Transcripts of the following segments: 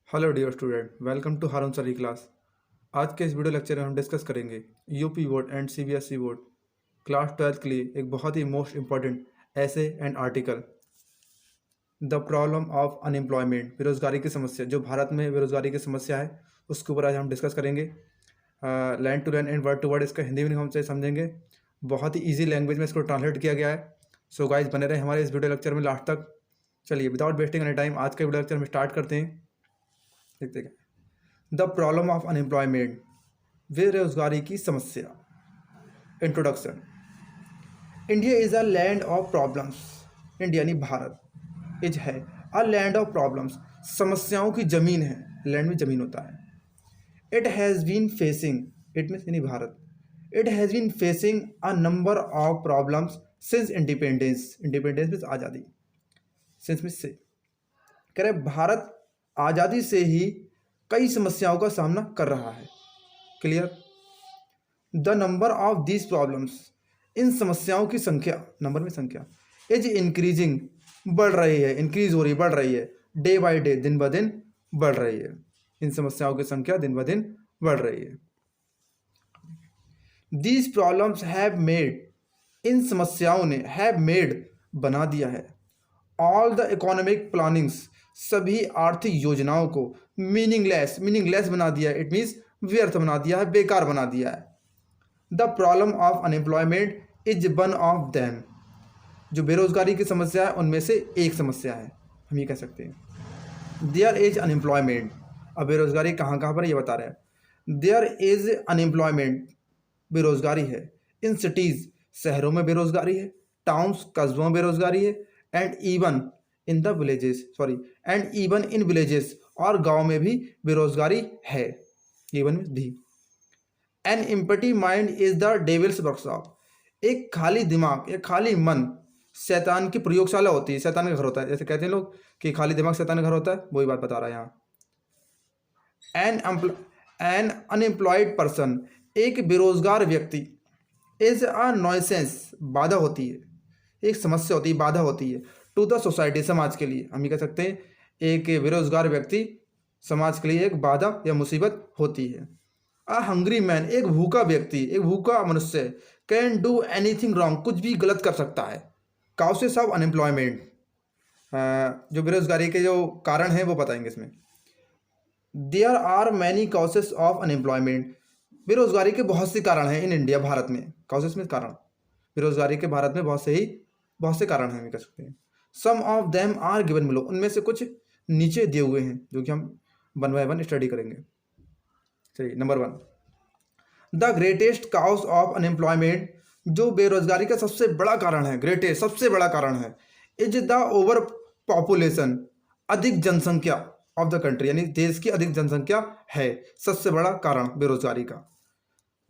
Hello dear student, welcome to Haroon sir class. आज के इस वीडियो लेक्चर में हम डिस्कस करेंगे UP board and CBSE board class 12 के लिए एक बहुत ही मोस्ट इंपॉर्टेंट ऐसे and article the problem of unemployment, बेरोजगारी की समस्या। जो भारत में बेरोजगारी की समस्या है उसके ऊपर आज हम डिस्कस करेंगे। Line to line and word to word इसका हिंदी में हम से समझेंगे। बहुत ही ईजी लैंग्वेज में इसको ट्रांसलेट किया गया है। सो गाइज बने रहे हमारे इस वीडियो लेक्चर में लास्ट तक। चलिए विदाउट वेस्टिंग एनी टाइम आज का वीडियो लेक्चर हम स्टार्ट करते हैं। देखते हैं द प्रॉब्लम ऑफ अनएम्प्लॉयमेंट, बेरोजगारी की समस्या। Introduction. India is a land of problems. India यानी भारत इज है अ लैंड ऑफ प्रॉब्लम्स, समस्याओं की ज़मीन है। लैंड में ज़मीन होता है। It has been facing, it means यानी Bharat, it has been facing a number of problems since independence. Independence means आज़ादी, सिंस मीन्स से। कह रहे भारत आज़ादी से ही कई समस्याओं का सामना कर रहा है। Clear. The number of these problems, इन समस्याओं की संख्या, नंबर में संख्या, इज इंक्रीजिंग, बढ़ रही है, इंक्रीज हो रही है, बढ़ रही है, डे बाय डे, दिन ब दिन बढ़ रही है। इन समस्याओं की संख्या दिन ब दिन बढ़ रही है। दीज प्रॉब्लम्स हैव मेड, इन समस्याओं ने, हैव मेड बना दिया है, ऑल द इकोनॉमिक प्लानिंग्स, सभी आर्थिक योजनाओं को मीनिंगलेस, मीनिंगलेस बना दिया है। इट मीन्स व्यर्थ बना दिया है, बेकार बना दिया है। The problem of unemployment is one of them, जो बेरोजगारी की समस्या है उनमें से एक समस्या है, हम ये कह सकते हैं। देयर इज अनएम्प्लॉयमेंट, अब बेरोजगारी कहाँ कहाँ पर ये बता रहे हैं। देयर इज अनएम्प्लॉयमेंट, बेरोजगारी है। इन सिटीज़, शहरों में बेरोजगारी है। टाउन्स, कस्बों में बेरोजगारी है। And even in the villages, sorry, and even in villages, और गांव में भी बेरोजगारी है। इवन भी। An empty mind is the devils workshop, एक खाली दिमाग, एक खाली मन शैतान की प्रयोगशाला होती है, शैतान का घर होता है। जैसे कहते हैं लोग कि खाली दिमाग शैतान का घर होता है, वही बात बता रहा है यहाँ। एन अनएम्प्लॉयड पर्सन, एक बेरोजगार व्यक्ति, इज अ नॉइसेंस, बाधा होती है, एक समस्या होती है, बाधा होती है, टू द सोसाइटी, समाज के लिए। हम ये कह सकते हैं एक बेरोजगार व्यक्ति समाज के लिए एक बाधा या मुसीबत होती है। अ हंग्री मैन, एक भूखा व्यक्ति, एक भूखा मनुष्य, कैन डू एनीथिंग रॉन्ग, कुछ भी गलत कर सकता है। काउसेस ऑफ अनएम्प्लॉयमेंट, जो बेरोजगारी के जो कारण हैं वो बताएंगे इसमें। There are many causes of unemployment, बेरोजगारी के बहुत से कारण हैं इन इंडिया, भारत में। काउसेस में कारण, बेरोजगारी के भारत में बहुत से कारण हैं, हम कह सकते हैं। Some of them are given below, उनमें से कुछ नीचे दिए हुए हैं, जो कि हम वन बाय वन स्टडी करेंगे। चलिए, number 1, the greatest cows of unemployment, जो बेरोजगारी का सबसे बड़ा कारण है, ग्रेटेस्ट सबसे बड़ा कारण है, इज द ओवर पॉपुलेशन, अधिक जनसंख्या ऑफ द कंट्री, यानी देश की अधिक जनसंख्या है सबसे बड़ा कारण बेरोजगारी का।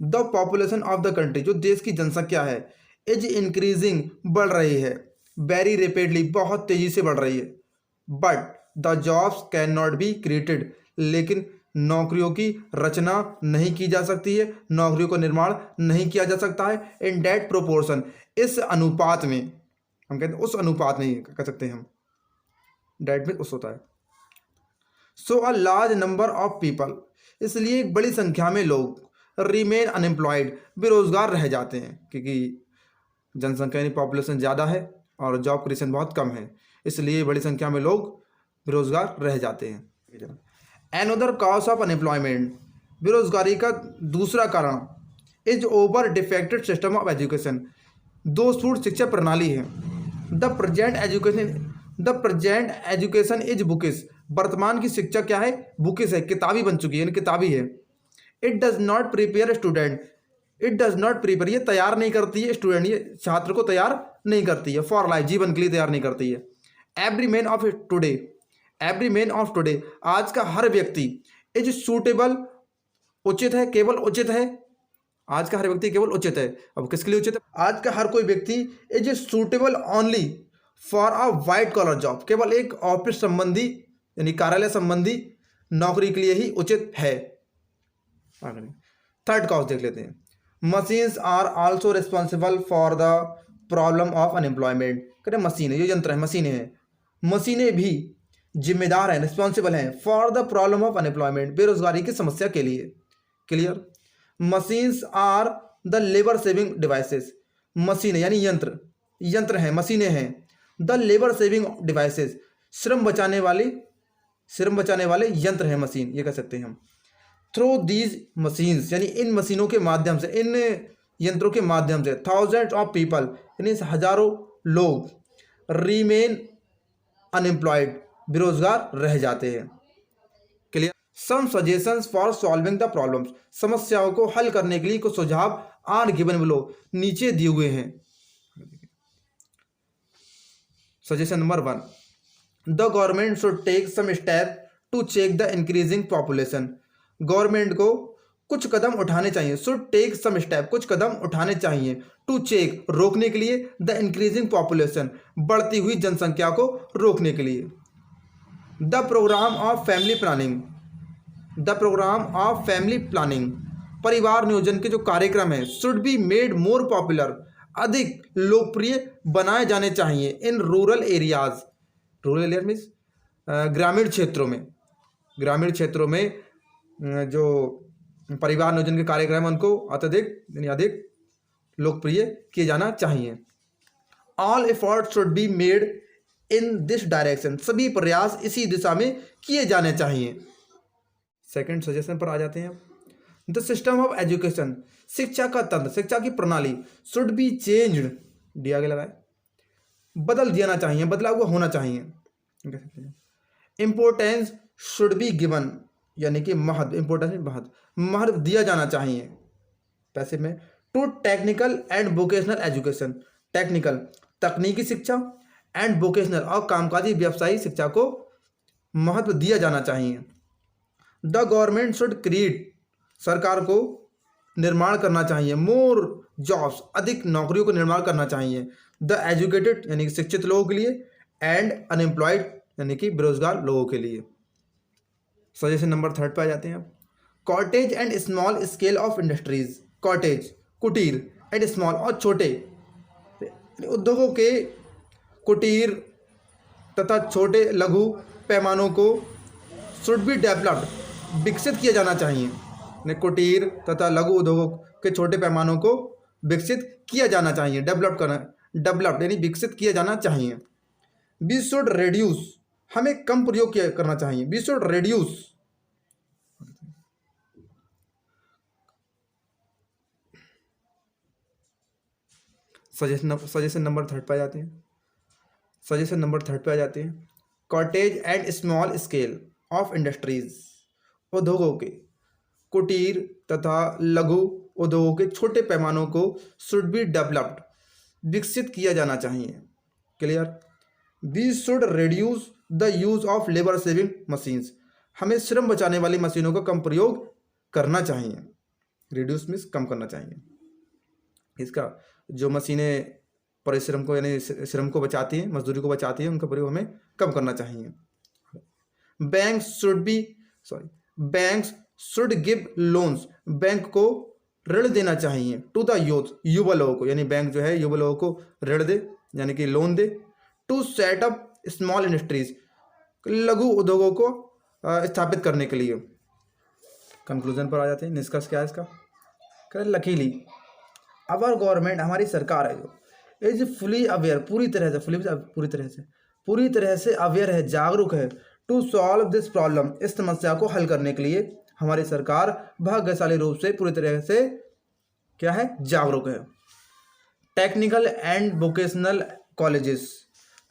The population of the country, जो देश की जनसंख्या है, इज इंक्रीजिंग, बढ़ रही है, वेरी रेपिडली, बहुत तेजी से बढ़ रही है। But the jobs can not be created, लेकिन नौकरियों की रचना नहीं की जा सकती है, नौकरियों का निर्माण नहीं किया जा सकता है। इन डेट प्रोपोर्शन, इस अनुपात में, हम कहते हैं उस अनुपात में कह सकते हैं हम, डेट में उस होता है। So a large number of people, इसलिए एक बड़ी संख्या में लोग, रिमेन अनएम्प्लॉयड, बेरोजगार रह जाते हैं, क्योंकि जनसंख्या यानी पॉपुलेशन ज़्यादा है और जॉब क्रिएशन बहुत कम है, इसलिए बड़ी संख्या में लोग बेरोजगार रह जाते हैं। एनदर कॉज ऑफ अनएम्प्लॉयमेंट, बेरोजगारी का दूसरा कारण, is over defected system of education, दोषपूर्ण शिक्षा प्रणाली है। The present education is bookish, वर्तमान की शिक्षा क्या है, बुकिश है, किताबी बन चुकी है, यानी किताबी है। It does not prepare student, it does not prepare, ये तैयार नहीं करती है स्टूडेंट, ये छात्र को तैयार नहीं करती है, फॉर लाइफ, जीवन के लिए तैयार नहीं करती है। Every man of today, every man of today, आज का हर व्यक्ति, इज सूटेबल, उचित है, केवल उचित है, आज का हर व्यक्ति केवल उचित है। अब किसके लिए उचित है, आज का हर कोई व्यक्ति is suitable only for a white collar job, केवल एक ऑफिस संबंधी यानी कार्यालय संबंधी नौकरी के लिए ही उचित है। थर्ड कॉज देख लेते हैं। Machines are also responsible for the problem of unemployment, कह रहे मशीनें, ये यंत्र है, मशीनें हैं, मशीनें भी जिम्मेदार हैं, रिस्पॉन्सिबल हैं for the problem of unemployment, बेरोजगारी की समस्या के लिए। Clear. Machines are the labour saving devices, मशीनें यानी यंत्र हैं, मशीनें हैं। द लेबर सेविंग डिवाइसेस, श्रम बचाने वाले यंत्र हैं, मशीन ये कह सकते हैं हम। थ्रू दीज मशीन्स यानी इन मशीनों के माध्यम से, इन यंत्रों के माध्यम से थाउजेंड्स ऑफ पीपल यानी हजारों लोग रिमेन अनएम्प्लॉयड, बेरोजगार रह जाते हैं। Clear. Some suggestions for solving the problems, समस्याओं को हल करने के लिए कुछ सुझाव आर गिवन बिलो, नीचे दिए हुए हैं। Suggestion number 1, the government should take some step to check the increasing population, government को कुछ कदम उठाने चाहिए। शुड टेक सम स्टेप, कुछ कदम उठाने चाहिए। टू चेक, रोकने के लिए। द इंक्रीजिंग पॉपुलेशन, बढ़ती हुई जनसंख्या को रोकने के लिए। The programme of family planning, the programme of family planning, परिवार नियोजन के जो कार्यक्रम है should be made more popular, अधिक लोकप्रिय बनाए जाने चाहिए। In rural areas, rural area means ग्रामीण क्षेत्रों में जो परिवार नियोजन के कार्यक्रम है उनको अधिक लोकप्रिय किए जाना चाहिए। All effort should be made in this direction, सभी प्रयास इसी दिशा में किए जाने चाहिए। सेकंड सजेशन पर आ जाते हैं। द सिस्टम ऑफ एजुकेशन, शिक्षा का तंत्र, शिक्षा की प्रणाली शुड बी चेंज्ड, डी आगे लगाए, बदल दिया चाहिए, बदला हुआ होना चाहिए। इम्पोर्टेंस शुड बी गिवन, यानी कि महत्व दिया जाना चाहिए पैसे में। To technical and vocational education, technical तकनीकी शिक्षा एंड वोकेशनल और कामकाजी व्यवसायी शिक्षा को महत्व दिया जाना चाहिए। द गवर्नमेंट शुड क्रिएट, सरकार को निर्माण करना चाहिए। मोर जॉब्स, अधिक नौकरियों को निर्माण करना चाहिए। द एजुकेटेड यानी कि शिक्षित लोगों के लिए, एंड अनएम्प्लॉयड यानी कि बेरोजगार लोगों के लिए। सजेशन नंबर 3 पे आ जाते हैं। Cottage and small scale of industries, cottage कुटीर एंड स्मॉल और छोटे उद्योगों के कुटीर तथा छोटे लघु पैमानों को शुड बी डेवलप्ड, विकसित किया जाना चाहिए। कुटीर तथा लघु उद्योगों के छोटे पैमानों को विकसित किया जाना चाहिए। डेवलप्ड यानी विकसित किया जाना चाहिए। वी शुड रेड्यूस, हमें कम प्रयोग करना चाहिए। We should reduce, suggestion number 3 पे आ जाते हैं। सजेशन नंबर 3 पे आ जाते हैं। Cottage and small scale of industries, उद्योगों के कुटीर तथा लघु उद्योगों के छोटे पैमानों को शुड बी डेवलप्ड, विकसित किया जाना चाहिए। Clear. We should reduce the use of labour saving machines, हमें श्रम बचाने वाली मशीनों का कम प्रयोग करना चाहिए। रिड्यूस मीन्स कम करना चाहिए। इसका जो मशीनें परिश्रम को यानी श्रम को बचाती हैं, मजदूरी को बचाती हैं, उनका प्रयोग हमें कम करना चाहिए। Banks should give loans, bank को ऋण देना चाहिए। टू द यूथ, युवा लोगों को, यानी बैंक जो है युवा लोगों को ऋण दे यानी कि लोन दे। To set up small industries, लघु उद्योगों को स्थापित करने के लिए। कंक्लूजन पर आ जाते हैं। निष्कर्ष क्या है इसका? लकीली आवर गवर्नमेंट, हमारी सरकार है जो इज फुली अवेयर, पूरी तरह से अवेयर है, जागरूक है। टू सॉल्व दिस प्रॉब्लम, इस समस्या को हल करने के लिए हमारी सरकार भाग्यशाली रूप से पूरी तरह से क्या है, जागरूक है। टेक्निकल एंड वोकेशनल कॉलेजेस,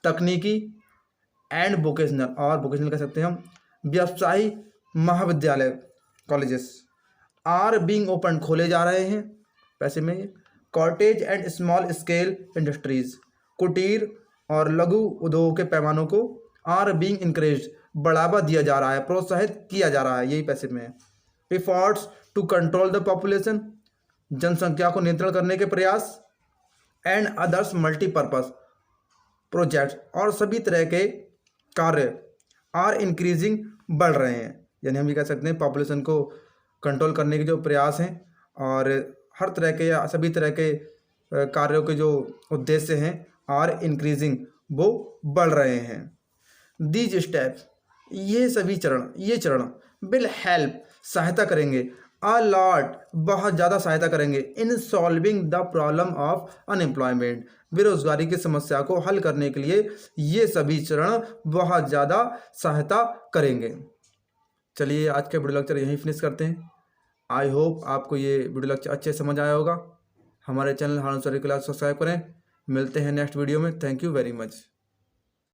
तकनीकी एंड वोकेशनल और वोकेशनल कह सकते हैं हम, व्यवसायी महाविद्यालय कॉलेजेस आर बीइंग ओपन, खोले जा रहे हैं पैसे में। Cottage and small scale industries, कुटीर और लघु उद्योगों के पैमानों को आर बीइंग इंकरेज, बढ़ावा दिया जा रहा है, प्रोत्साहित किया जा रहा है, यही पैसे में है। Efforts to control the population, जनसंख्या को नियंत्रण करने के प्रयास। एंड अदर्स मल्टीपर्पज प्रोजेक्ट्स, और सभी तरह के कार्य आर इंक्रीजिंग, बढ़ रहे हैं। यानी हम ये कह सकते हैं पॉपुलेशन को कंट्रोल करने के जो प्रयास हैं और हर तरह के या सभी तरह के कार्यों के जो उद्देश्य हैं आर इंक्रीजिंग, वो बढ़ रहे हैं। दीज स्टेप्स, ये सभी चरण, ये चरण विल हेल्प सहायता करेंगे, अ लॉट बहुत ज़्यादा सहायता करेंगे, in solving the problem of unemployment बेरोजगारी की समस्या को हल करने के लिए ये सभी चरण बहुत ज़्यादा सहायता करेंगे। चलिए आज का वीडियो लेक्चर यहीं फिनिश करते हैं। आई होप आपको ये वीडियो लेक्चर अच्छे से समझ आया होगा। हमारे channel horn study class subscribe करें। मिलते हैं नेक्स्ट वीडियो में। Thank you very much.